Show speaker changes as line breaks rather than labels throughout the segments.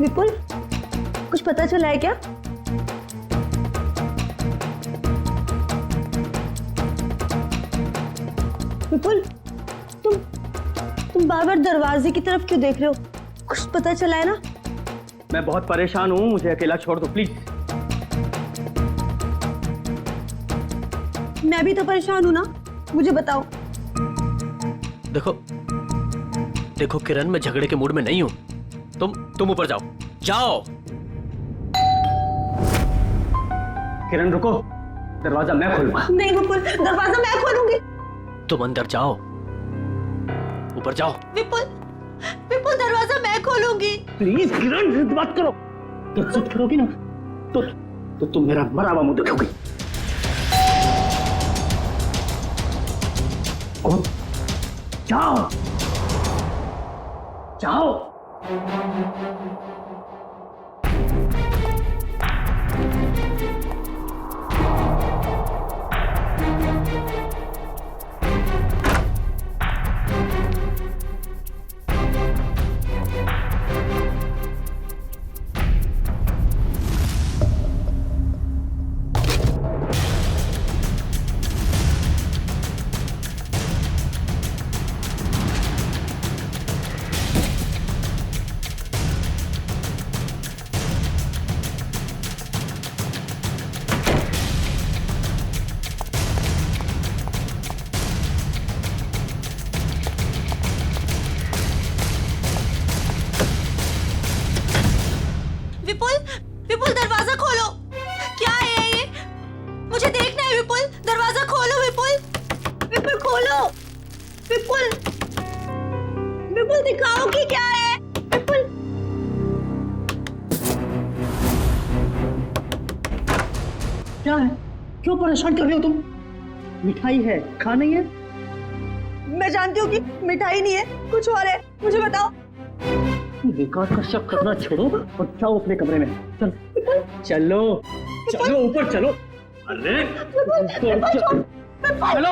विपुल, कुछ पता चला है क्या? विपुल, तुम बार बार दरवाजे की तरफ क्यों देख रहे हो? कुछ पता चला है ना?
मैं बहुत परेशान हूँ, मुझे अकेला छोड़ दो प्लीज।
मैं भी तो परेशान हूँ ना, मुझे बताओ।
देखो किरण, मैं झगड़े के मूड में नहीं हूँ। तुम ऊपर जाओ, जाओ।
किरण रुको, दरवाजा मैं खोलूंगा।
नहीं विपुल, दरवाजा मैं खोलूंगी।
तुम अंदर जाओ, ऊपर जाओ।
विपुल, दरवाजा मैं खोलूंगी।
प्लीज किरण, जिद मत करो। तो जिद करोगी ना तो तुम मेरा मरा हुआ मुंह देखोगी। जाओ जाओ।
विपुल, दरवाजा खोलो। क्या है ये? मुझे देखना है। विपुल, दरवाजा खोलो। विपुल खोलो। विपुल दिखाओ कि क्या है। विपुल,
क्या है? क्यों परेशान कर रहे हो तुम? मिठाई है, खाना ही है।
मैं जानती हूँ कि मिठाई नहीं है, कुछ और है। मुझे बताओ।
विकास का शक करना छोड़ो और जाओ अपने कमरे में। चलो ऊपर चलो। अरे चलो।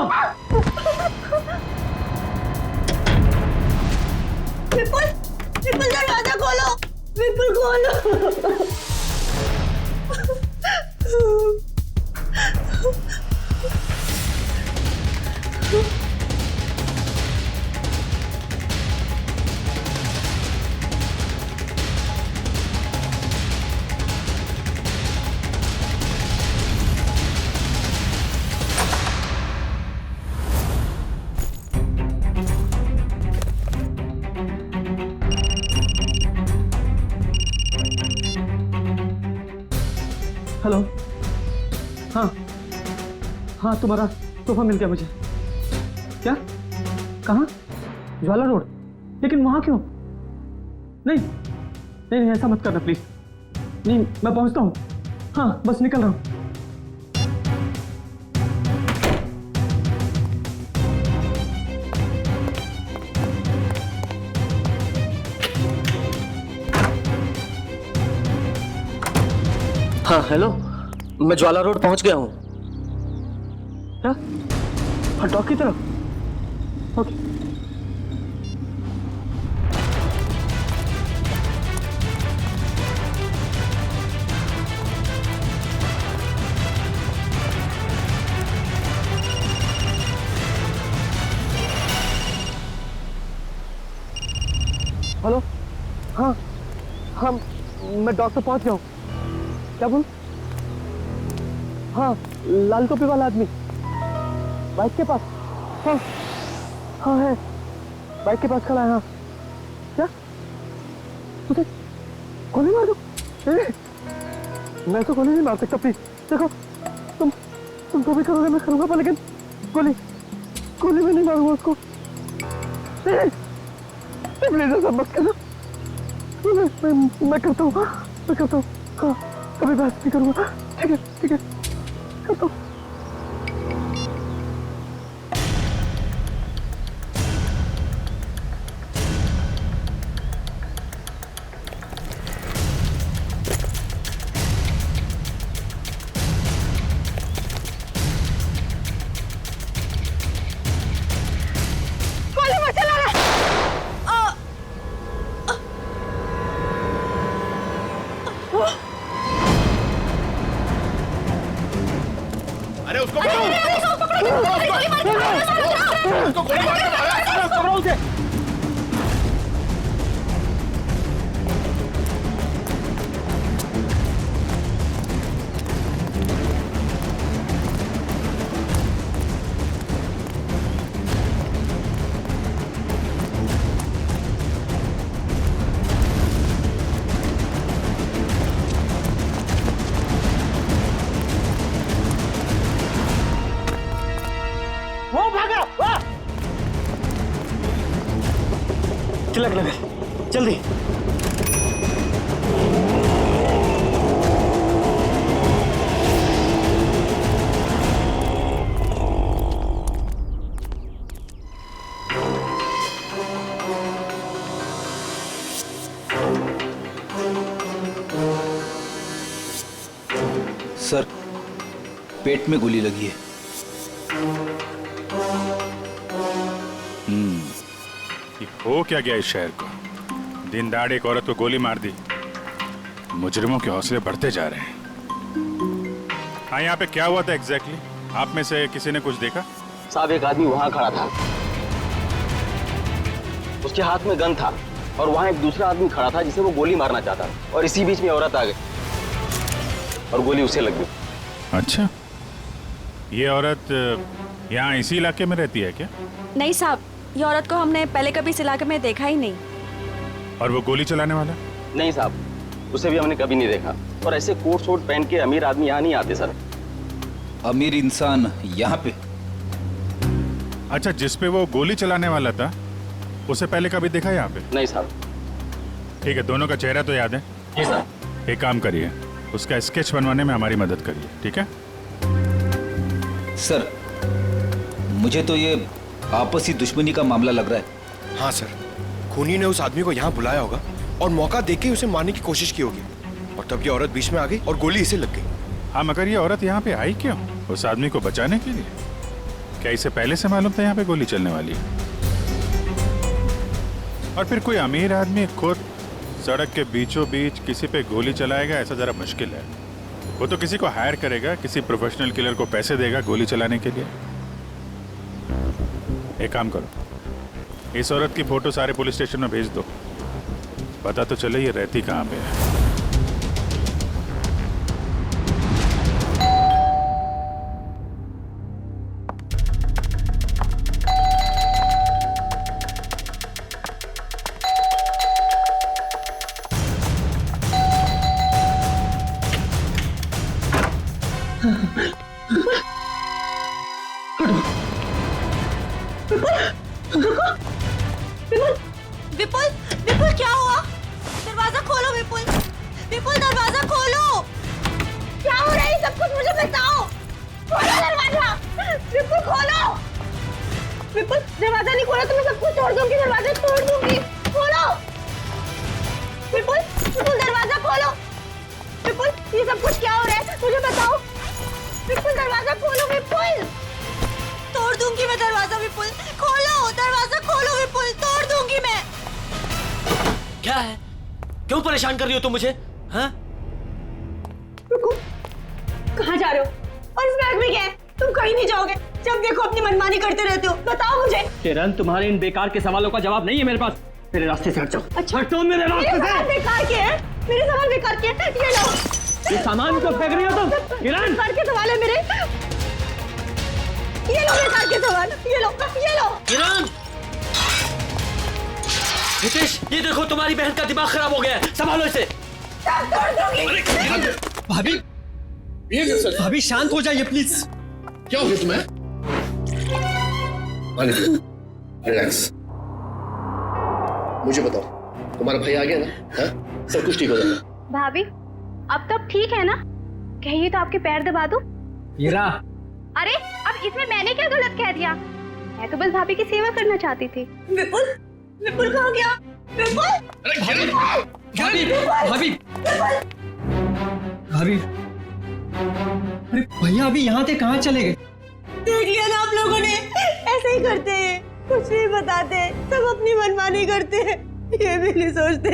विपुल दरवाजा खोलो। विपुल खोलो।
हेलो। हाँ तुम्हारा तोहफा मिल गया मुझे। क्या? कहाँ? ज्वाला रोड। लेकिन वहां क्यों? नहीं ऐसा मत करना प्लीज। नहीं, मैं पहुंचता हूँ। हाँ बस निकल रहा हूँ।
हाँ हेलो, मैं ज्वाला रोड पहुंच गया हूँ।
क्या? हाँ डॉक की तरफ। ओके। हेलो। हाँ मैं डॉक पे पहुंच गया हूँ। क्या बोल? हाँ लाल टोपी वाला आदमी बाइक के पास। हाँ है, बाइक के पास खड़ा है। हाँ क्या? तुझे गोली मार दो? मैं तो गोली नहीं मार सकता प्लीज। देखो तुम जो भी करोगे मैं करूंगा, पर लेकिन गोली में नहीं मारूंगा उसको। प्लीज ऐसा मत करना। मैं करता हूँ। हाँ कभी बहस नहीं करूंगा। ठीक है करता हूँ। पकड़ो उसे। वो भागा, वाह! तिलक नगर, जल्दी।
सर, पेट में गोली लगी है।
ये हो क्या गया इस शहर को? दिन दहाड़े एक औरत को गोली मार दी। मुजरिमों के हौसले बढ़ते जा रहे हैं। हाँ, यहाँ पे क्या हुआ था एग्जैक्टली? आप में से किसी ने कुछ देखा?
साहब, एक आदमी वहां खड़ा था, उसके हाथ में गन था और वहां एक दूसरा आदमी खड़ा था जिसे वो गोली मारना चाहता था, और इसी बीच में औरत आ गई और गोली उसे लग गई।
अच्छा, ये औरत यहाँ इसी इलाके में रहती है क्या?
नहीं साहब, ये औरत को हमने पहले कभी इस इलाके में देखा ही नहीं।
और वो गोली चलाने वाला?
नहीं साहब, उसे भी हमने कभी नहीं देखा। और ऐसे कोट शोट पहन के अमीर आदमी यहाँ नहीं आते सर।
अमीर इंसान यहाँ पे?
अच्छा, जिस पे वो गोली चलाने वाला था उसे पहले कभी देखा यहाँ पे?
नहीं साहब।
ठीक है, दोनों का चेहरा तो याद है?
जी साहब।
एक काम करिए, उसका स्केच बनवाने में हमारी मदद करिए, ठीक है?
सर, मुझे तो ये आपसी दुश्मनी का मामला लग रहा है।
हाँ सर, खूनी ने उस आदमी को यहाँ बुलाया होगा और मौका देख के उसे मारने की कोशिश की होगी, और तब ये औरत बीच में आ गई और गोली इसे लग गई।
हाँ, मगर ये औरत यहाँ पे आई क्यों? उस आदमी को बचाने के लिए? क्या इसे पहले से मालूम था यहाँ पे गोली चलने वाली है? और फिर कोई अमीर आदमी खुद सड़क के बीचों बीच किसी पे गोली चलाएगा, ऐसा जरा मुश्किल है। वो तो किसी को हायर करेगा, किसी प्रोफेशनल किलर को पैसे देगा गोली चलाने के लिए। एक काम करो, इस औरत की फोटो सारे पुलिस स्टेशन में भेज दो, पता तो चले ये रहती कहाँ पे है।
विपुल, विपुल क्या हुआ? दरवाजा खोलो विपुल, विपुल दरवाजा खोलो। क्या हो रहा है सब कुछ मुझे बताओ। खोलो दरवाजा, विपुल खोलो। विपुल, दरवाजा नहीं खोला तो मैं सब कुछ तोड़ दूंगी, दरवाजा तोड़ दूंगी। खोलो विपुल, विपुल दरवाजा खोलो। विपुल, ये सब कुछ क्या हो रहा है मुझे बताओ। विपुल दरवाजा खोलो, विपुल। तोड़ दूंगी मैं दरवाजा, विपुल खोलो दरवाजा, खोलो विपुल, तोड़ दूंगी मैं।
क्या है? क्यों परेशान कर रही हो तुम मुझे? हाँ?
रुको, कहाँ जा रहे हो? और इस बैग में क्या है? तुम कहीं नहीं जाओगे, जब देखो अपनी मनमानी करते रहते हो। बताओ मुझे।
किरण, तुम्हारे इन बेकार के सवालों का जवाब नहीं है मेरे पास। मेरे रास्ते से हट जाओ।
अच्छा,
हटो मेरे रास्ते
मेरे सवाल
से।
बेकार के हैं, मेरे सवाल बेकार के हैं। ये लो,
ये सामान क्यों फेंक रही हो तुम? किरण,
बेकार के सवाल है मेरे। ये लो बेकार के सवाल, ये लो, ये लो।
किरण! हितेश, ये देखो तुम्हारी बहन का दिमाग खराब हो गया है, संभालो इसे।
सब तोड़ दूंगी।
भाभी, भाभी शांत हो जाइए प्लीज।
क्या हो गया तुम्हें? रिलैक्स। मुझे बताओ, तुम्हारा भाई आ गया ना? हाँ? सब कुछ ठीक हो जाएगा।
भाभी, अब तो ठीक है ना? कहिए तो आपके पैर दबा दूं?
हीरा,
अरे, अब इसमें मैंने क्या गलत कह दिया? मैं तो बस भाभी की सेवा करना चाहती थी।
विपुल, विपुल कहाँ गया? विपुल,
भाभी, भाभी, भाभी, अरे भैया अभी यहाँ से कहाँ चले गए?
देख लिया ना आप लोगों ने, ऐसे ही करते हैं, कुछ नहीं बताते, सब अपनी मनमानी करते हैं, ये भी नहीं सोचते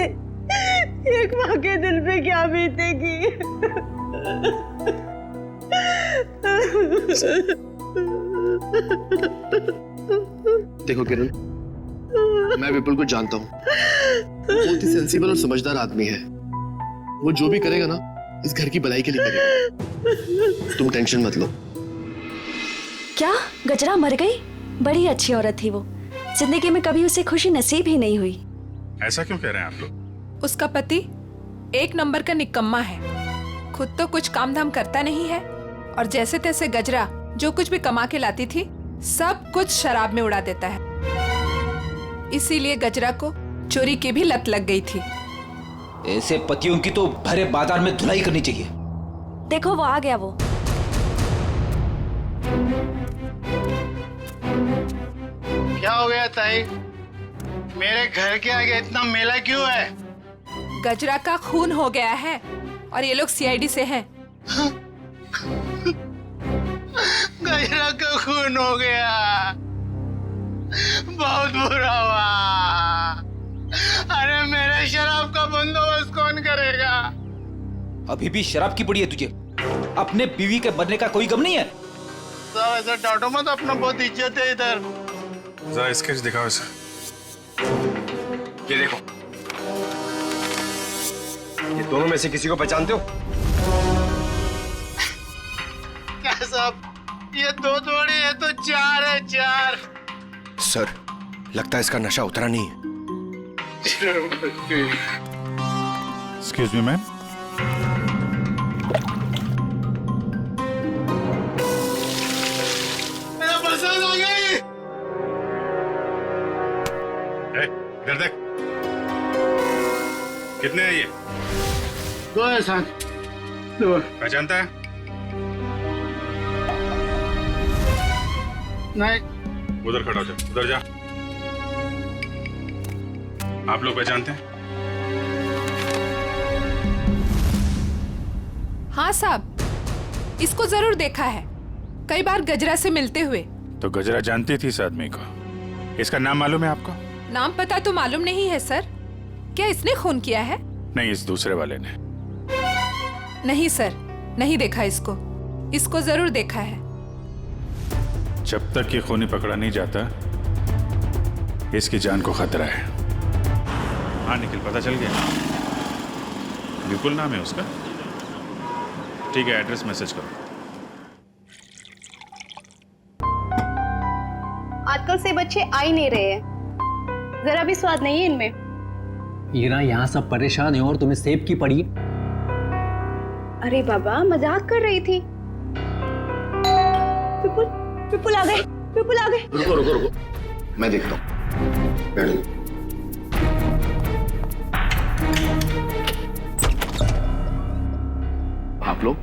एक माँ के दिल पे क्या बीतेगी।
देखो किरण, मैं विपुल को जानता हूँ। वो बहुत ही सेंसिबल और समझदार आदमी है। वो जो भी करेगा ना, इस घर की भलाई के लिए करेगा। तुम टेंशन मत लो।
क्या गजरा मर गई? बड़ी अच्छी औरत थी वो, जिंदगी में कभी उसे खुशी नसीब ही नहीं हुई।
ऐसा क्यों कह रहे हैं आप लोग?
उसका पति एक नंबर का निकम्मा है, खुद तो कुछ काम धाम करता नहीं है और जैसे तैसे गजरा जो कुछ भी कमा के लाती थी सब कुछ शराब में उड़ा देता है। इसीलिए गजरा को चोरी की भी लत लग गई थी।
ऐसे पतियों की तो भरे बाजार में धुलाई करनी चाहिए।
देखो वो आ गया। वो
क्या हो गया ताई? मेरे घर के आगे इतना मेला क्यों है?
गजरा का खून हो गया है और ये लोग सीआईडी से हैं।
गजरा का खून हो गया, बहुत बुरा हुआ। अरे मेरे शराब का बंदोबस्त कौन करेगा?
अभी भी शराब की पड़ी है तुझे? अपने बीवी के मरने का कोई गम नहीं है?
सब ऐसा डांटो मत, अपना बहुत इज्जत है इधर।
जरा स्केच दिखाओ इसे।
ये देखो, ये दोनों में से किसी को पहचानते हो?
क्या सब? ये 2 थोड़ी है तो 4 है, 4।
सर, लगता है इसका नशा उतरा नहीं है।
Excuse me ma'am.
मेरा बरसात आ गई।
इधर देख, कितने हैं ये?
2 है साथ। 2
पहचानता है?
नहीं।
उधर खड़ा हो जा, उधर जा। आप लोग पहचानते हैं?
हाँ साहब, इसको जरूर देखा है, कई बार गजरा से मिलते हुए।
तो गजरा जानती थी इस आदमी को? इसका नाम मालूम है आपको?
नाम पता तो मालूम नहीं है सर। क्या इसने खून किया है?
नहीं, इस दूसरे वाले ने।
नहीं सर, नहीं देखा इसको। इसको जरूर देखा है।
जब तक ये खूनी पकड़ा नहीं जाता, इसकी जान को खतरा है। हाँ निखिल, पता चल गया? विपुल नाम है उसका? ठीक है, एड्रेस मैसेज करो।
आजकल से बच्चे आ ही नहीं रहे हैं, जरा भी स्वाद नहीं है इनमें।
हीरा, यहाँ सब परेशान है और तुम्हें सेब की पड़ी।
अरे बाबा, मजाक कर रही थी।
विपुल आ गए, विपुल आ गए।
रुको रुको रुको, मैं देखता हूँ। आप लोग?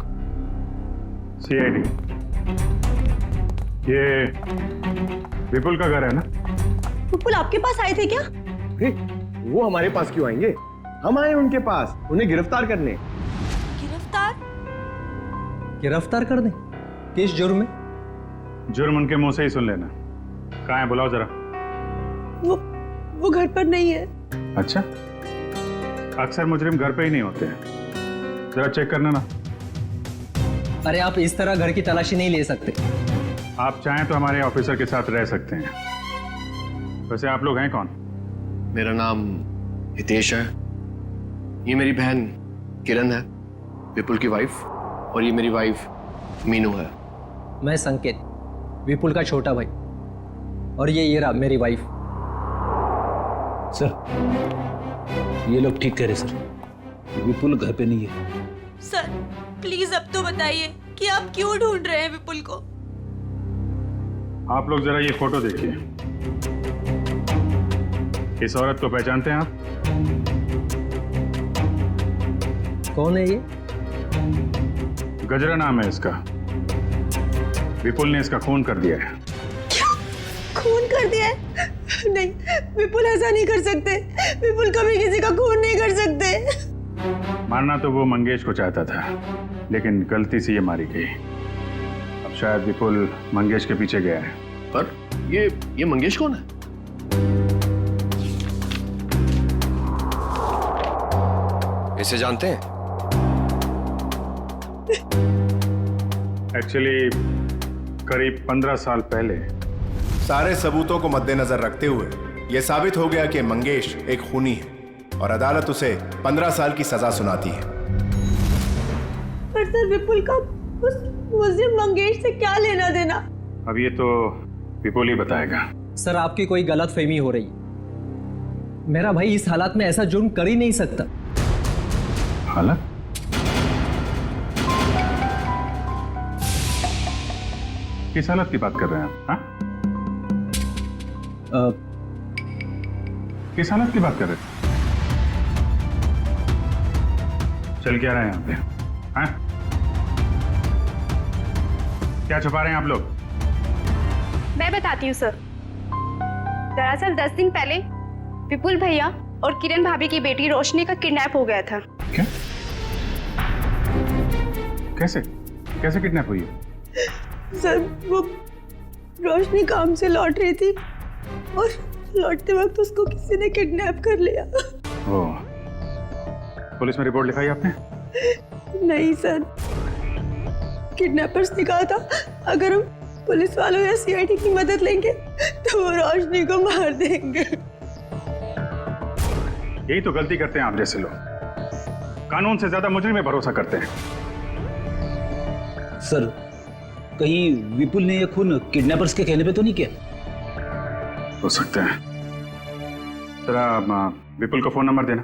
सीआईडी। ये विपुल का घर है ना?
विपुल आपके पास आए थे क्या?
वो हमारे पास क्यों आएंगे? हम आए उनके पास, उन्हें गिरफ्तार करने।
गिरफ्तार?
गिरफ्तार कर दे? किस जुर्म में?
जुर्म उनके मुंह से ही सुन लेना। कहाँ है, बुलाओ जरा।
वो घर पर नहीं है।
अच्छा, अक्सर मुजरिम घर पे ही नहीं होते हैं। जरा चेक करना ना।
अरे आप इस तरह घर की तलाशी नहीं ले सकते।
आप चाहें तो हमारे ऑफिसर के साथ रह सकते हैं। वैसे आप लोग हैं कौन?
मेरा नाम हितेश है। ये मेरी बहन किरण है, विपुल की वाइफ, और ये मेरी वाइफ मीनू है।
मैं संकेत, विपुल का छोटा भाई, और ये रहा मेरी वाइफ।
सर, ये लोग ठीक कह रहे सर, विपुल घर पे नहीं है।
सर प्लीज अब तो बताइए कि आप क्यों ढूंढ रहे हैं विपुल को?
आप लोग जरा ये फोटो देखिए। इस औरत को पहचानते हैं आप?
कौन है ये?
गजरा नाम है इसका। विपुल ने इसका खून कर दिया है।
क्या? खून कर दिया है? नहीं, विपुल ऐसा नहीं कर सकते। विपुल कभी किसी का खून नहीं कर सकते।
मारना तो वो मंगेश को चाहता था, लेकिन गलती से ये मारी गई। अब शायद विपुल मंगेश के पीछे गया है।
पर ये मंगेश कौन है?
इसे जानते हैं?
एक्चुअली करीब 15 साल पहले
सारे सबूतों को मद्देनजर रखते हुए यह साबित हो गया कि मंगेश एक खूनी है और अदालत उसे 15 साल की सजा सुनाती है।
पर सर विपुल का उस मुस्लिम मंगेश से क्या लेना देना?
अब ये तो विपुल ही बताएगा।
सर आपकी कोई गलत फहमी हो रही। मेरा भाई इस हालात में ऐसा जुर्म कर ही नहीं सकता।
हालत? किस हालत की बात कर रहे हैं आप? हाँ? किस हालत की बात कर रहे हैं? चल क्या रहे हैं यहाँ पे? हाँ? क्या छुपा रहे हैं आप लोग?
मैं बताती हूँ सर। दरअसल 10 दिन पहले विपुल भैया और किरण भाभी की बेटी रोशनी का किडनैप हो गया था।
क्या? कैसे? कैसे किडनैप हुई है?
सर वो रोशनी काम से लौट रही थी और लौटते वक्त उसको किसी ने किडनैप कर लिया।
ओह, पुलिस में रिपोर्ट लिखाई आपने?
नहीं सर, किडनैपर्स ने कहा था अगर हम पुलिस वालों या सीआईडी की मदद लेंगे तो वो रोशनी को मार देंगे।
यही तो गलती करते हैं आप जैसे लोग, कानून से ज्यादा मुजरिम में भरोसा करते हैं।
सर, कहीं विपुल ने यह खून किडनैपर्स के कहने पे तो नहीं किया?
हो सकता है। जरा विपुल को फोन नंबर देना।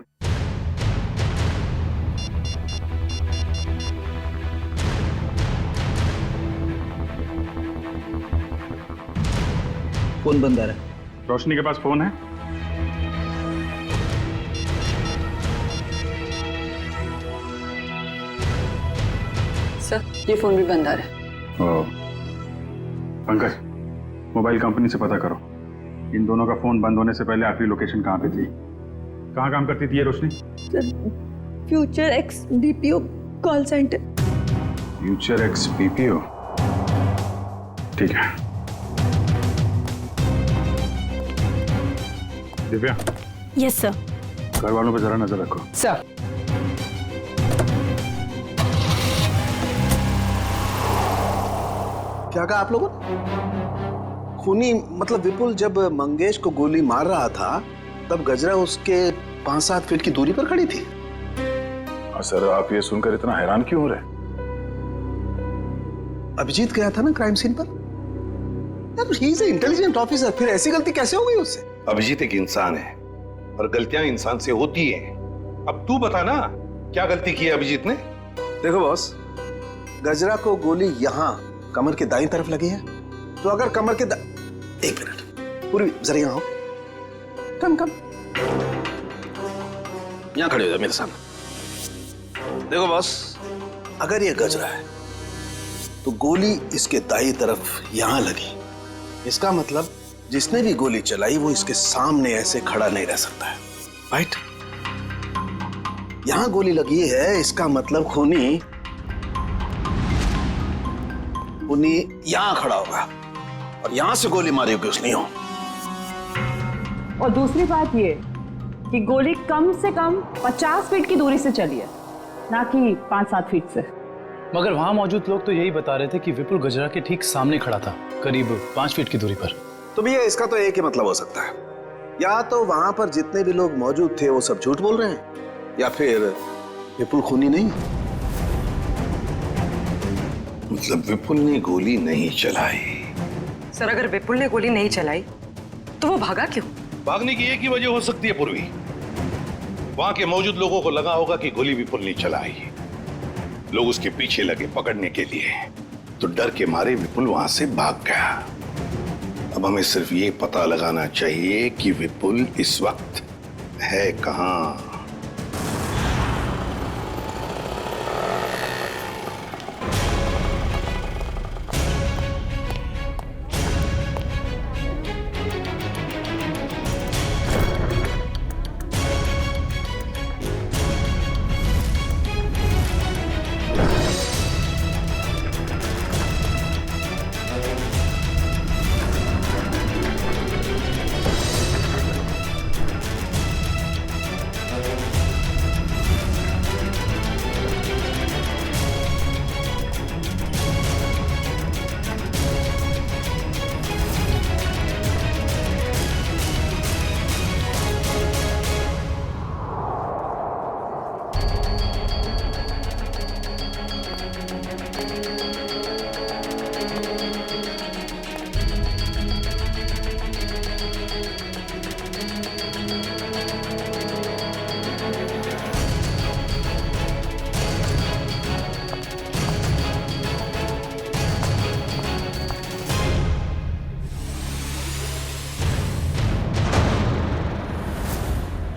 फोन बंद आ रहा है।
रोशनी के पास फोन है?
सर ये फोन भी बंद आ रहा है।
ओह, पंकज, मोबाइल कंपनी से पता करो इन दोनों का फोन बंद होने से पहले आखिरी लोकेशन कहाँ पे थी। कहाँ काम करती थी ये Roshni?
Future X BPO call centre.
Future X BPO, ठीक है। दिव्या।
Yes sir.
घर वालों पे जरा नजर रखो।
सर।
क्या कहा आप लोगों ने? खूनी मतलब विपुल जब मंगेश को गोली मार रहा था तब गजरा उसके 5-7 फीट की दूरी पर खड़ी थी।
सर आप ये सुनकर इतना हैरान क्यों हो रहे?
अभिजीत गया था ना क्राइम सीन पर। ही इज इंटेलिजेंट ऑफिसर, फिर ऐसी गलती कैसे हो गई उससे?
अभिजीत एक इंसान है और गलतियां इंसान से होती हैं। अब तू बता ना क्या गलती की है अभिजीत ने?
देखो बॉस, गजरा को गोली यहाँ कमर के दाईं तरफ लगी है, तो अगर कमर के एक मिनट पूरी जरा यहाँ आओ। कम यहाँ खड़े हो जाओ मेरे सामने। देखो बॉस, अगर ये गजरा है तो गोली इसके दाईं तरफ यहां लगी, इसका मतलब जिसने भी गोली चलाई वो इसके सामने ऐसे खड़ा नहीं रह सकता है, राइट? यहां गोली लगी है, इसका मतलब खूनी यहां खड़ा होगा और यहां से गोली मारी होगी उसने। हो
और दूसरी बात ये कि गोली कम से कम 50 फीट की दूरी से चली है, ना कि 5-7 फीट से।
मगर वहां मौजूद लोग तो यही बता रहे थे कि विपुल गजरा के ठीक सामने खड़ा था, करीब 5 फीट की दूरी पर।
तो भैया इसका तो एक ही मतलब हो सकता है, या तो वहां पर जितने भी लोग मौजूद थे वो सब झूठ बोल रहे हैं, या फिर विपुल खूनी नहीं।
मतलब विपुल ने गोली नहीं चलाई?
सर अगर विपुल ने गोली नहीं चलाई तो वो भागा क्यों?
भागने की एक ही वजह हो सकती है पूर्वी, वहां के मौजूद लोगों को लगा होगा कि गोली विपुल ने चलाई, लोग उसके पीछे लगे पकड़ने के लिए, तो डर के मारे विपुल वहां से भाग गया। अब हमें सिर्फ ये पता लगाना चाहिए कि विपुल इस वक्त है कहां।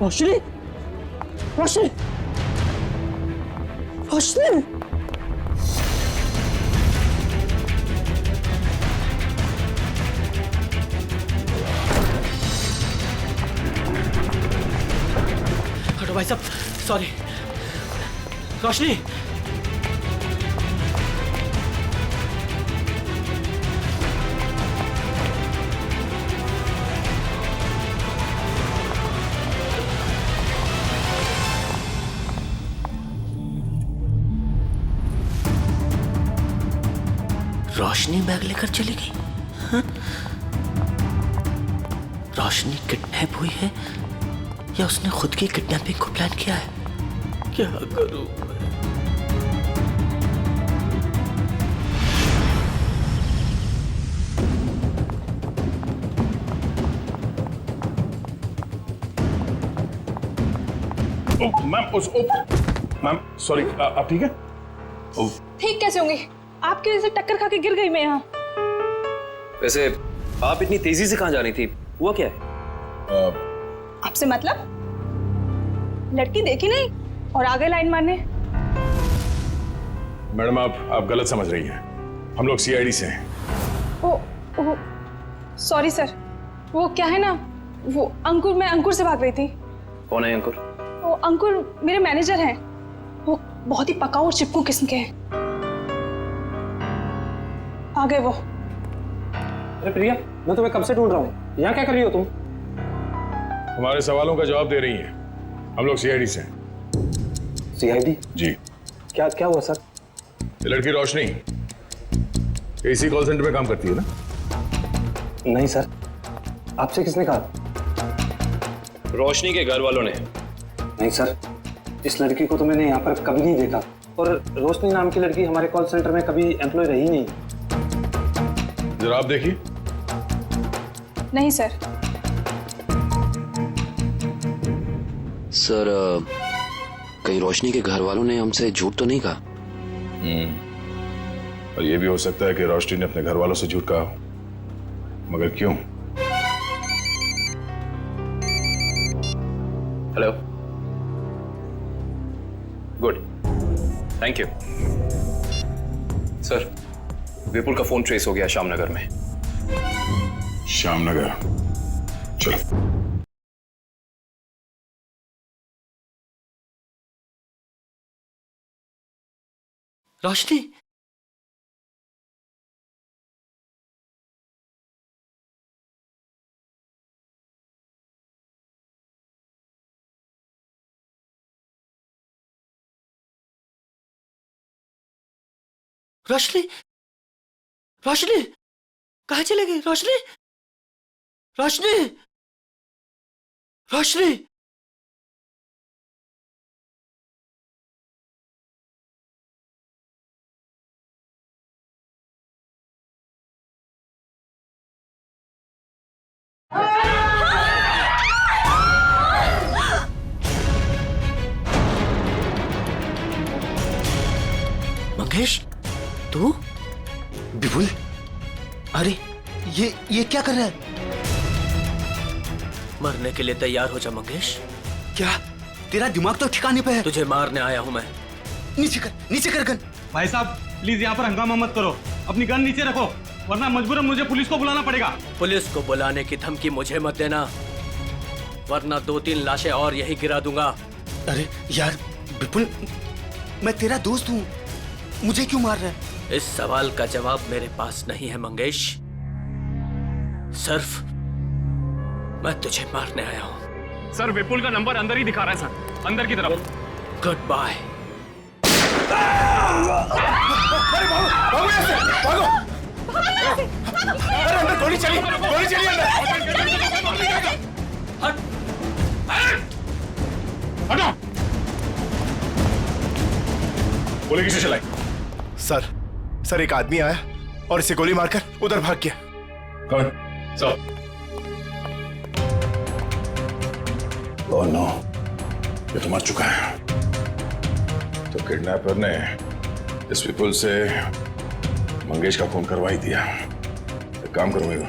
रोशनी, रोशनी, रोशनी।
हटो भाई साहब, सॉरी। रोशनी, रोशनी बैग लेकर चली गई। हाँ? रोशनी किडनैप हुई है या उसने खुद की किडनैपिंग को प्लान किया है? क्या करूं मैं?
मैम मैम सॉरी, आप ठीक है?
ठीक कैसे होंगी? आपकी वजह से टक्कर खा के गिर गई मैं यहाँ।
वैसे आप इतनी तेजी से कहाँ जा रही थी? हुआ क्या है?
आपसे मतलब? लड़की देखी नहीं और आगे लाइन मारने।
मैडम आप गलत समझ रही हैं। हम लोग सीआईडी से हैं।
ओ सॉरी सर, वो क्या है ना, वो अंकुर, मैं अंकुर से भाग रही थी।
कौन है अंकुर?
वो अंकुर मेरे मैनेजर हैं। वो बहुत ही पकाऊ और चिपकू किस्म के हैं। आ गए वो।
अरे प्रिया, मैं तुम्हें कब से ढूंढ रहा हूँ, यहाँ क्या कर रही हो तुम?
हमारे सवालों का जवाब दे रही हैं। हम लोग सीआईडी से हैं।
सीआईडी?
जी।
क्या हुआ सर?
ये लड़की रोशनी एसी कॉल सेंटर में काम करती है ना?
नहीं सर, आपसे किसने कहा?
रोशनी के घर वालों ने।
नहीं सर, इस लड़की को तो मैंने यहाँ पर कभी नहीं देखा, और रोशनी नाम की लड़की हमारे कॉल सेंटर में कभी एम्प्लॉय रही नहीं।
जरा आप देखिए।
नहीं सर।
सर, कहीं रोशनी के घर वालों ने हमसे झूठ तो नहीं कहा?
और ये भी हो सकता है कि रोशनी ने अपने घर वालों से झूठ कहा, मगर क्यों?
Hello, good, thank you. Sir, Vipul का फोन ट्रेस हो गया श्यामनगर में।
श्यामनगर? चलो।
रोशनी, रोशनी, रोशनी, कहाँ चले गई? रोशनी, रोशनी, रोशनी। मंगेश, तू?
विपुल, अरे ये क्या कर रहा है?
मरने के लिए तैयार हो जा मंगेश।
क्या तेरा दिमाग तो ठिकाने पे है?
तुझे मारने आया हूं मैं।
नीचे कर गन।
भाई साहब प्लीज यहाँ पर हंगामा मत करो, अपनी गन नीचे रखो, वरना मजबूरन मुझे पुलिस को बुलाना पड़ेगा।
पुलिस को बुलाने की धमकी मुझे मत देना, वरना 2-3 लाशें और यहीं गिरा दूंगा।
अरे यार विपुल, मैं तेरा दोस्त हूँ, मुझे क्यों मार रहा है?
इस सवाल का जवाब मेरे पास नहीं है मंगेश। सिर्फ मैं तुझे मारने आया हूँ।
सर, विपुल का नंबर अंदर ही दिखा रहा है सर, अंदर की तरफ।
Goodbye.
अरे भागो यहाँ से, भागो। अरे अंदर गोली चली अंदर। हटो। गोली किसे चलाई?
सर एक आदमी आया और इसे गोली मारकर उधर भाग गया।
कौन? ओह नो, ये तो मर चुका है। तो किडनैपर ने इस विपुल से मंगेश का खून करवा ही दिया। एक काम करूंगा,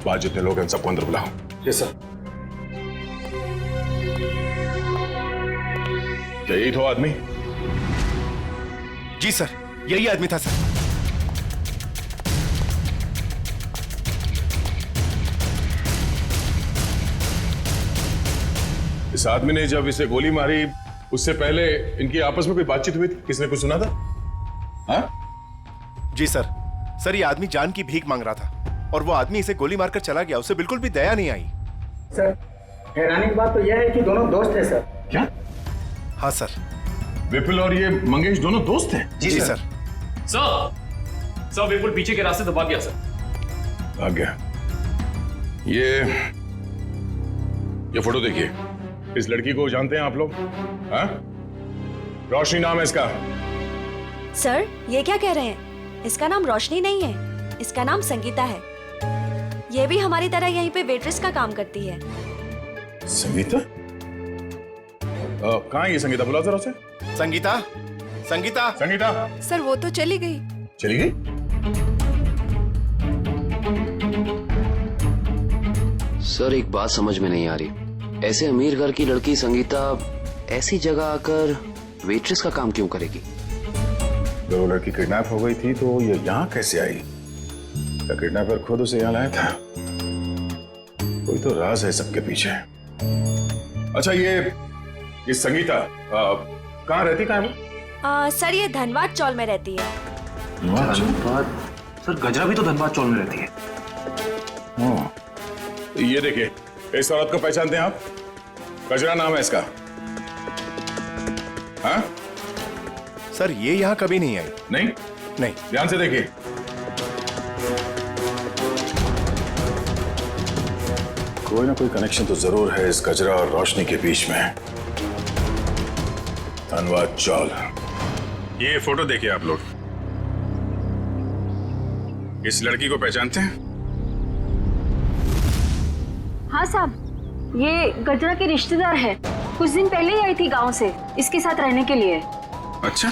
बाहर जितने लोग हैं सबको अंदर बुलाओ।
Yes sir.
क्या यही तो आदमी?
जी सर, यही आदमी था सर।
इस आदमी ने जब इसे गोली मारी उससे पहले इनकी आपस में कोई बातचीत हुई थी? किसने कुछ सुना था? हाँ?
जी सर, सर ये आदमी जान की भीख मांग रहा था और वो आदमी इसे गोली मारकर चला गया। उसे बिल्कुल भी दया नहीं आई।
सर हैरानी की बात तो यह है कि दोनों दोस्त हैं सर।
क्या?
हाँ सर।
विपुल और ये मंगेश दोनों दोस्त हैं?
जी सर।
सर विपुल पीछे के रास्ते दबा गया सर।
आ गया। ये फोटो देखिए। इस लड़की को जानते हैं आप लोग? हाँ? रोशनी नाम है इसका।
सर ये क्या कह रहे हैं? इसका नाम रोशनी नहीं है, इसका नाम संगीता है। ये भी हमारी तरह यहीं पे वेट्रेस का काम करती है।
संगीता? कहाँ है ये संगीता? बुलाओ जरा उसे।
संगीता, संगीता,
संगीता।
सर वो तो चली गई।
चली गई?
सर एक बात समझ में नहीं आ रही, ऐसे अमीर घर की लड़की संगीता ऐसी जगह आकर वेट्रेस का काम क्यों करेगी?
जब वो लड़की किडनैप हो गई थी तो ये यहाँ कैसे आई? क्या किडनैपर खुद उसे यहाँ लाया था? कोई तो राज है सबके पीछे। अच्छा ये संगीता कहाँ रहती? कहाँ है वो?
सर ये धनबाद चौल में रहती है।
धनबाद? सर गजरा भी तो धनबाद चौल में रहती है।
ये देखिए, इस औरत को पहचानते हैं आप? गजरा नाम है इसका। हाँ?
सर ये यहाँ कभी नहीं आई।
नहीं?
नहीं।
ध्यान से देखिए। कोई ना कोई कनेक्शन तो जरूर है इस गजरा और रोशनी के बीच में। धनबाद चौल। ये फोटो देखिए आप लोग। इस लड़की को पहचानते हैं?
हाँ साहब, ये गजरा की रिश्तेदार है। कुछ दिन पहले ही आई थी गांव से इसके साथ रहने के लिए।
अच्छा,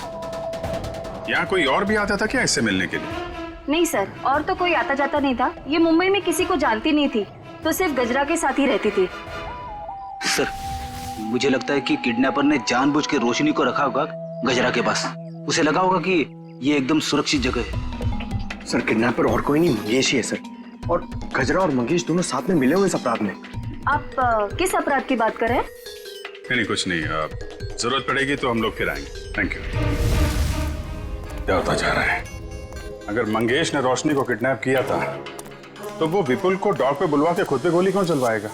यहाँ कोई और भी आता था क्या इससे मिलने के लिए?
नहीं सर, और तो कोई आता जाता नहीं था। ये मुंबई में किसी को जानती नहीं थी, तो सिर्फ गजरा के साथ ही रहती थी।
सर मुझे लगता है कि किडनैपर ने जानबूझ के रोशनी को रखा होगा गजरा के पास। उसे लगा होगा कि ये एकदम सुरक्षित जगह है।
सर किडनैपर और कोई नहीं, मंगेश ही है सर। और गजरा और मंगेश दोनों साथ में मिले हुए इस अपराध में।
आप किस अपराध की बात कर रहे हैं?
नहीं कुछ नहीं, जरूरत पड़ेगी तो हम लोग फिर आएंगे। Thank you. क्या होता जा रहा है? अगर मंगेश ने रोशनी को किडनैप किया था तो वो विपुल को डॉग पे बुलवा के खुद पे गोली कौन चलवाएगा?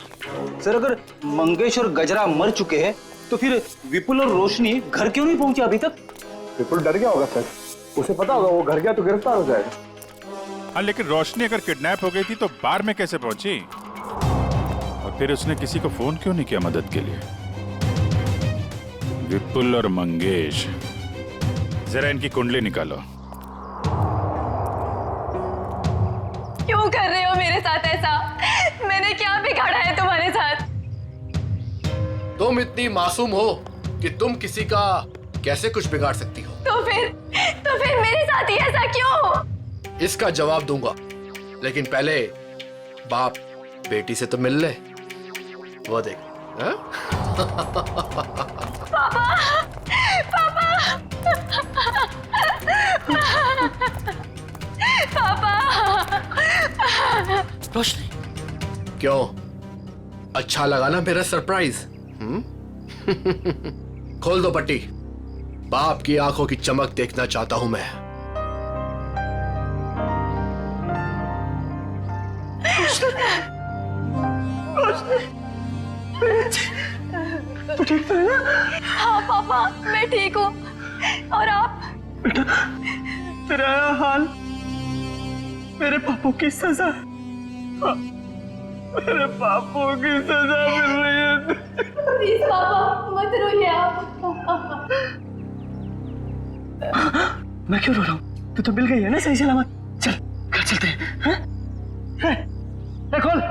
सर अगर मंगेश और गजरा मर चुके हैं तो फिर विपुल और रोशनी घर क्यों नहीं पहुंचे अभी तक?
विपुल डर गया होगा सर। उसे पता होगा वो घर गया तो गिरफ्तार हो जाएगा।
हाँ लेकिन रोशनी अगर किडनैप हो गई थी तो बार में कैसे पहुंची? और फिर उसने किसी को फोन क्यों नहीं किया मदद के लिए? विपुल और मंगेश, जरा इनकी कुंडली निकालो।
क्यों कर रहे हो मेरे साथ ऐसा? मैंने क्या बिगाड़ा है तुम्हारे साथ?
तुम इतनी मासूम हो कि तुम किसी का कैसे कुछ बिगाड़ सकती हो?
तो फिर मेरे साथ ही ऐसा क्यों?
इसका जवाब दूंगा, लेकिन पहले बाप बेटी से तो मिल ले। वो देख। हाँ?
पापा, पापा, पापा।
रोशनी,
क्यों अच्छा लगा ना मेरा सरप्राइज? खोल दो पट्टी। बाप की आंखों की चमक देखना चाहता हूं मैं।
तू ठीक तो है ना?
हाँ पापा, मैं ठीक हूँ। और आप?
तेरा हाल मेरे पापू की सजा। मेरे पापू की सजा मिल रही है।
प्लीज पापा मत रोइए आप।
मैं क्यों रो रहा हूँ? तू तो मिल गई है ना सही सलामत। चल घर चलते हैं। हाँ? खोल।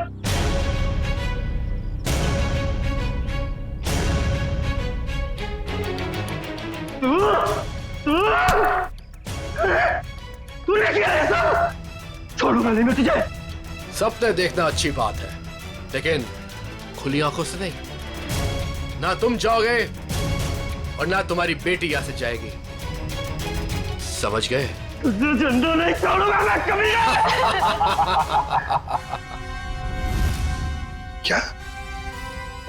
तूने किया ऐसा? छोड़ूंगा नहीं मैं तुझे।
सपने देखना अच्छी बात है, लेकिन खुली आंखों से नहीं। ना तुम जाओगे और ना तुम्हारी बेटी यहां से जाएगी, समझ गए?
जिंदा नहीं छोड़ूंगा मैं कभी।
क्या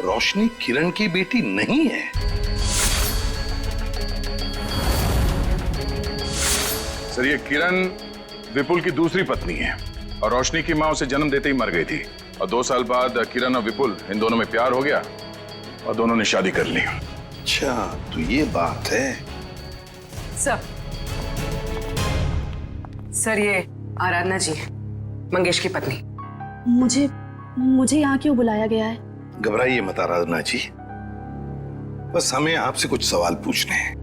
रोशनी किरण की बेटी नहीं है? सर, ये किरण विपुल की दूसरी पत्नी है और रोशनी की मां उसे जन्म देते ही मर गई थी और 2 साल बाद किरण और विपुल इन दोनों में प्यार हो गया और दोनों ने शादी कर ली।
अच्छा, तो ये बात है।
सर ये आराधना जी, मंगेश की पत्नी।
मुझे यहाँ क्यों बुलाया गया है?
घबराइए मत आराधना जी, बस हमें आपसे कुछ सवाल पूछने हैं।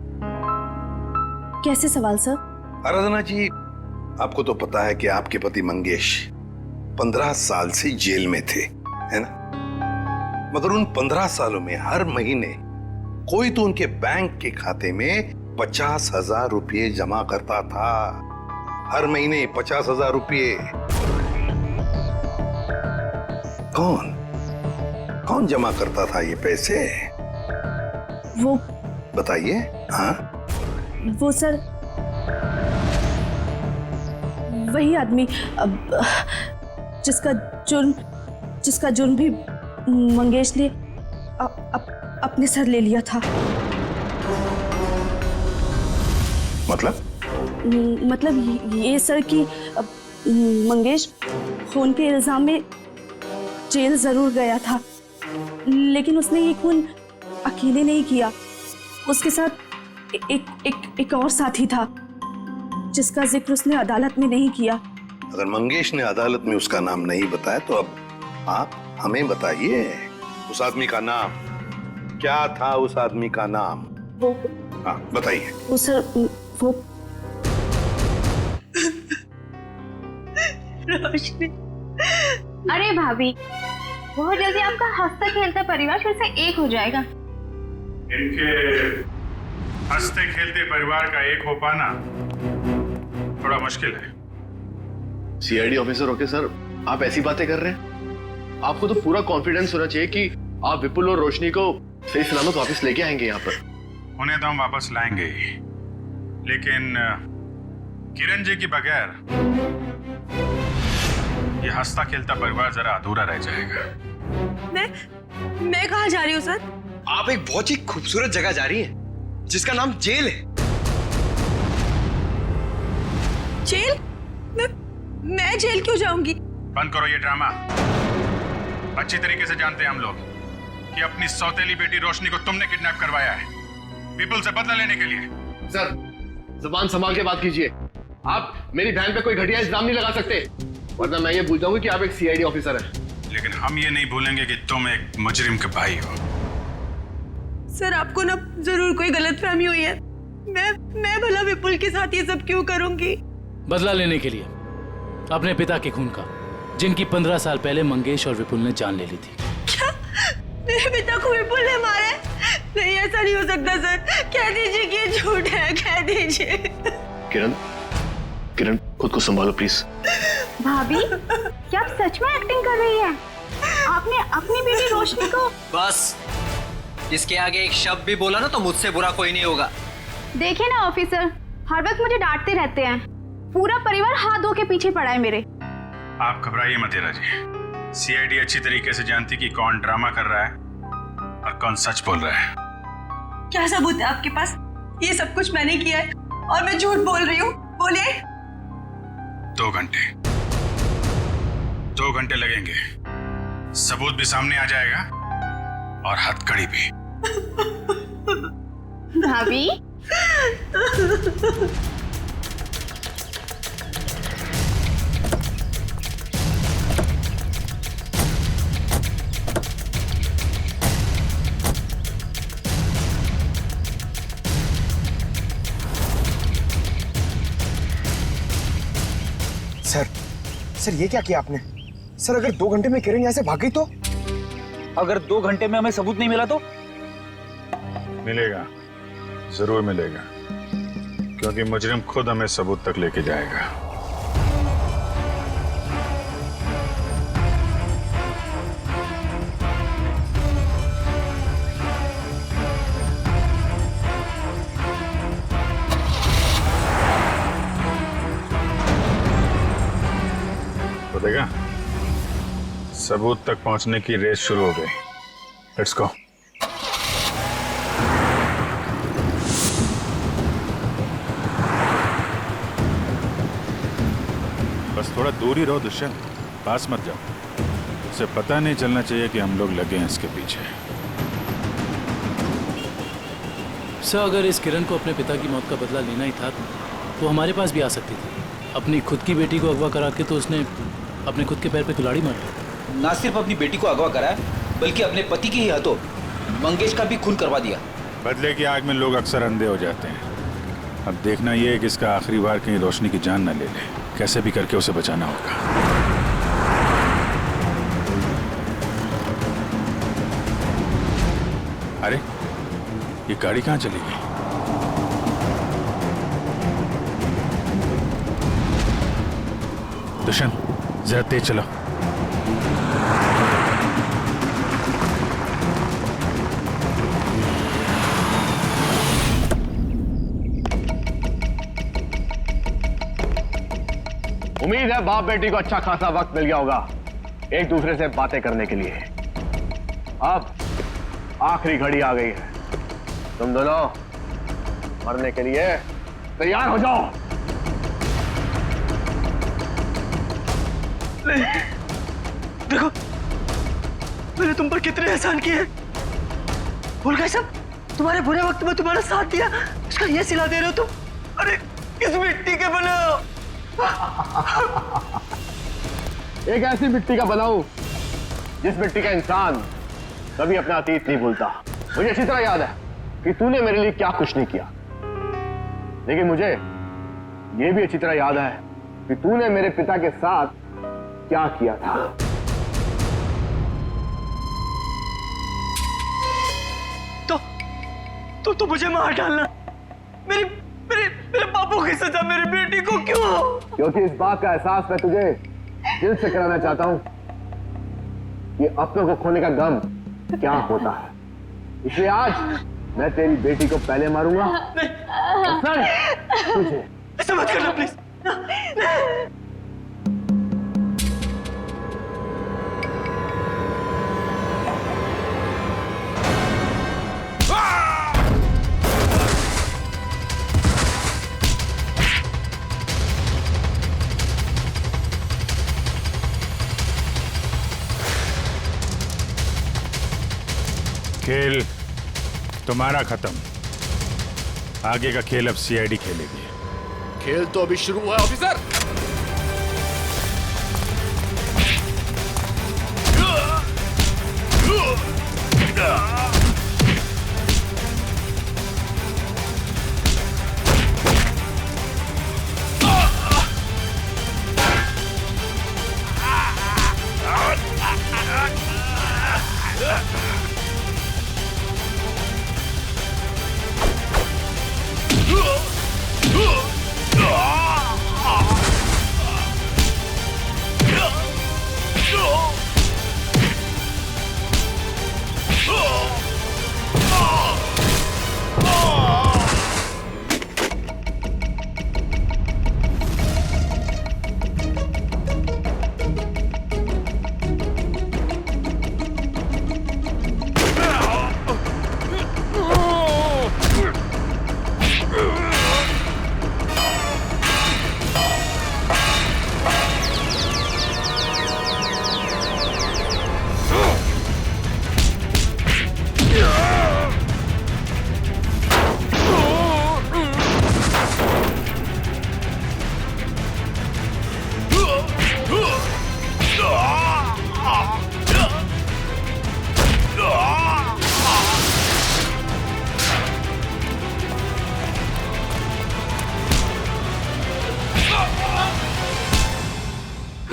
कैसे सवाल सर?
आराधना जी, आपको तो पता है कि आपके पति मंगेश 15 साल से जेल में थे, है ना? मगर उन 15 सालों में हर महीने कोई तो उनके बैंक के खाते में 50,000 रुपये जमा करता था। हर महीने 50,000 रुपये। कौन जमा करता था ये पैसे?
वो
बताइए। हाँ,
वो सर वही आदमी जिसका जुर्म भी मंगेश ने अपने सर ले लिया था। मतलब ये सर कि मंगेश खून के इल्जाम में जेल जरूर गया था, लेकिन उसने ये खून अकेले नहीं किया। उसके साथ एक और साथी था जिसका जिक्र उसने अदालत में नहीं किया।
अगर मंगेश ने अदालत में उसका नाम नहीं बताया तो अब आप हमें बताइए, उस आदमी का नाम क्या था? उस आदमी का नाम
वो,
हाँ बताइए।
वो सर वो
रोशनी।
अरे भाभी, बहुत जल्दी आपका हंसता खेलता परिवार फिर से एक हो जाएगा।
इनके हंसते खेलते परिवार का एक हो पाना थोड़ा मुश्किल है।
सीआईडी ऑफिसर होके सर आप ऐसी बातें कर रहे हैं? आपको तो पूरा कॉन्फिडेंस होना चाहिए कि आप विपुल और रोशनी को सही सलामत वापस लेके आएंगे यहाँ पर।
उन्हें तो हम वापस लाएंगे ही, लेकिन किरण जी के बगैर ये हंसता खेलता परिवार जरा अधूरा रह जाएगा।
मैं कहाँ जा रही हूँ सर?
आप एक बहुत ही खूबसूरत जगह जा रही हैं जिसका नाम जेल है।
जेल? मैं जेल क्यों जाऊंगी?
बंद करो ये ड्रामा। अच्छी तरीके से जानते हैं हम लोग कि अपनी सौतेली बेटी रोशनी को तुमने किडनैप करवाया है विपुल से बदला लेने के लिए।
सर जुबान संभाल के बात कीजिए। आप मेरी बहन पे कोई घटिया इल्जाम नहीं लगा सकते, वरना मैं ये भूल जाऊंगी कि आप एक सीआईडी ऑफिसर हैं।
लेकिन हम ये नहीं भूलेंगे कि तुम एक मुजरिम के भाई हो।
सर आपको ना जरूर कोई गलतफहमी हुई है। मैं भला विपुल के साथ ये सब क्यों करूंगी?
बदला लेने के लिए अपने पिता के खून का, जिनकी 15 साल पहले मंगेश और विपुल ने जान ले ली थी।
क्या मेरे पिता को विपुल ने मारा? नहीं, ऐसा नहीं हो सकता सर। कह दीजिए कि ये झूठ है, कह दीजिए।
किरण खुद को संभालो प्लीज।
भाभी, क्या आप सच में एक्टिंग कर रही हैं? आपने अपनी बेटी रोशनी को।
बस, इसके आगे एक शब्द भी बोला ना तो मुझसे बुरा कोई नहीं होगा।
देखिए ना ऑफिसर, हर वक्त मुझे डांटते रहते हैं। पूरा परिवार हाथ धो के पीछे पड़ा है मेरे।
आप घबराइए मत हीरा जी। सीआईडी अच्छी तरीके से जानती कि कौन ड्रामा कर रहा है और कौन सच बोल रहा है।
क्या सबूत है आपके पास? ये सब कुछ मैंने किया है और मैं झूठ बोल रही हूँ? बोलिए।
2 घंटे 2 घंटे लगेंगे, सबूत भी सामने आ जाएगा और हथकड़ी भी।
भाभी,
सर ये क्या किया आपने? सर अगर 2 घंटे में किरण यहाँ से भाग गई तो?
अगर 2 घंटे में हमें सबूत नहीं मिला तो?
मिलेगा, जरूर मिलेगा, क्योंकि मुजरिम खुद हमें सबूत तक लेके जाएगा। सबूत तक पहुंचने की रेस शुरू हो गई। Let's go. बस थोड़ा दूर ही रहो दुष्यंत, पास मत जाओ। उसे पता नहीं चलना चाहिए कि हम लोग लगे हैं इसके पीछे।
सर, अगर इस किरण को अपने पिता की मौत का बदला लेना ही था तो हमारे पास भी आ सकती थी। अपनी खुद की बेटी को अगवा करा के तो उसने अपने खुद के पैर पे कुल्हाड़ी मार दी।
ना सिर्फ अपनी बेटी को अगवा कराया, बल्कि अपने पति के ही हाथों मंगेश का भी खून करवा दिया।
बदले की आग में लोग अक्सर अंधे हो जाते हैं। अब देखना यह है कि इसका आखिरी बार कहीं रोशनी की जान न ले ले। कैसे भी करके उसे बचाना होगा। अरे ये गाड़ी कहाँ चली गई? दुष्यंत, जरा तेज चलो।
उम्मीद है बाप बेटी को अच्छा खासा वक्त मिल गया होगा एक दूसरे से बातें करने के लिए। अब आखिरी घड़ी आ गई है। तुम दोनों मरने के लिए तैयार हो जाओ।
देखो, मैंने तुम पर कितने एहसान किए। भूल गए सब? तुम्हारे बुरे वक्त में तुम्हारा साथ दिया, उसका ये सिला दे रहे हो तुम। अरे किस मिट्टी के बने हो?
एक ऐसी मिट्टी का बनाऊं जिस मिट्टी का इंसान कभी अपना अतीत नहीं भूलता। मुझे अच्छी तरह याद है कि तूने मेरे लिए क्या कुछ नहीं किया, लेकिन मुझे यह भी अच्छी तरह याद है कि तूने मेरे पिता के साथ क्या किया था।
तो मुझे मार डालना। मेरे बापू की सजा मेरी बेटी को क्यों?
क्योंकि इस बात का एहसास मैं तुझे दिल से कराना चाहता हूं कि अपनों को खोने का गम क्या होता है। इसलिए आज मैं तेरी बेटी को पहले मारूंगा। तुझे
ऐसा मत करना प्लीज।
खेल तुम्हारा खत्म। आगे का खेल अब सीआईडी खेलेगी।
खेल तो अभी शुरू हुआ है ऑफिसर।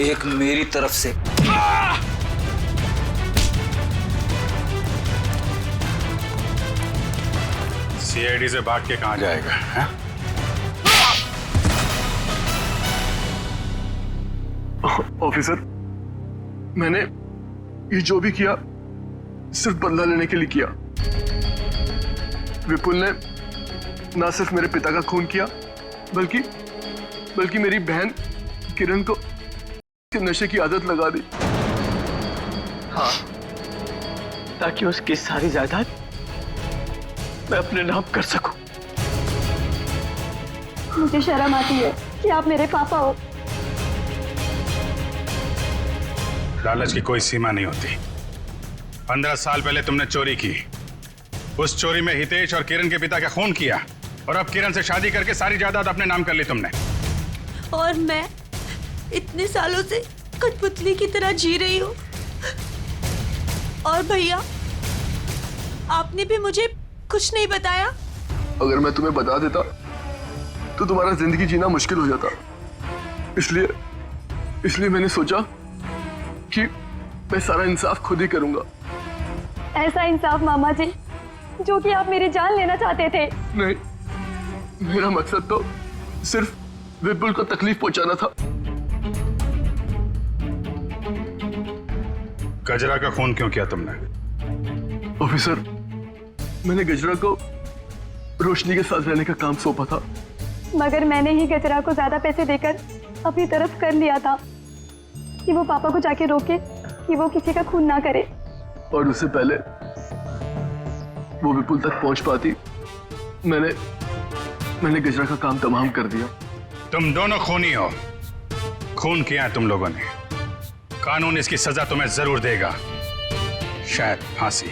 एक मेरी तरफ से
सीआईडी से भाग के कहां जाएगा है?
ऑफिसर, मैंने ये जो भी किया सिर्फ बदला लेने के लिए किया। विपुल ने ना सिर्फ मेरे पिता का खून किया बल्कि मेरी बहन किरण को नशे की आदत लगा दी।
हाँ, ताकि उसकी सारी जायदाद मैं अपने नाम कर सकूं।
मुझे शर्म आती है कि आप मेरे पापा हो।
लालच की कोई सीमा नहीं होती। 15 साल पहले तुमने चोरी की, उस चोरी में हितेश और किरण के पिता का खून किया, और अब किरण से शादी करके सारी जायदाद अपने नाम कर ली तुमने।
और मैं इतने सालों से कठपुतली की तरह जी रही हूँ। और भैया, आपने भी मुझे कुछ नहीं बताया।
अगर मैं तुम्हें बता देता तो तुम्हारा जिंदगी जीना मुश्किल हो जाता। इसलिए मैंने सोचा कि मैं सारा इंसाफ खुद ही करूंगा।
ऐसा इंसाफ मामा जी जो कि आप मेरी जान लेना चाहते थे।
नहीं, मेरा मकसद तो सिर्फ विपुल को तकलीफ पहुंचाना था।
गजरा का खून क्यों किया तुमने?
ऑफिसर, मैंने गजरा को रोशनी के साथ रहने का काम सौंपा था,
मगर मैंने ही गजरा को ज्यादा पैसे देकर अपनी तरफ कर लिया था कि वो पापा को जाके रोके कि वो किसी का खून ना करे।
और उससे पहले वो विपुल तक पहुंच पाती, मैंने गजरा का काम तमाम कर दिया।
तुम दोनों खूनी हो, खून किया तुम लोगों ने। कानून इसकी सजा तुम्हें जरूर देगा, शायद फांसी।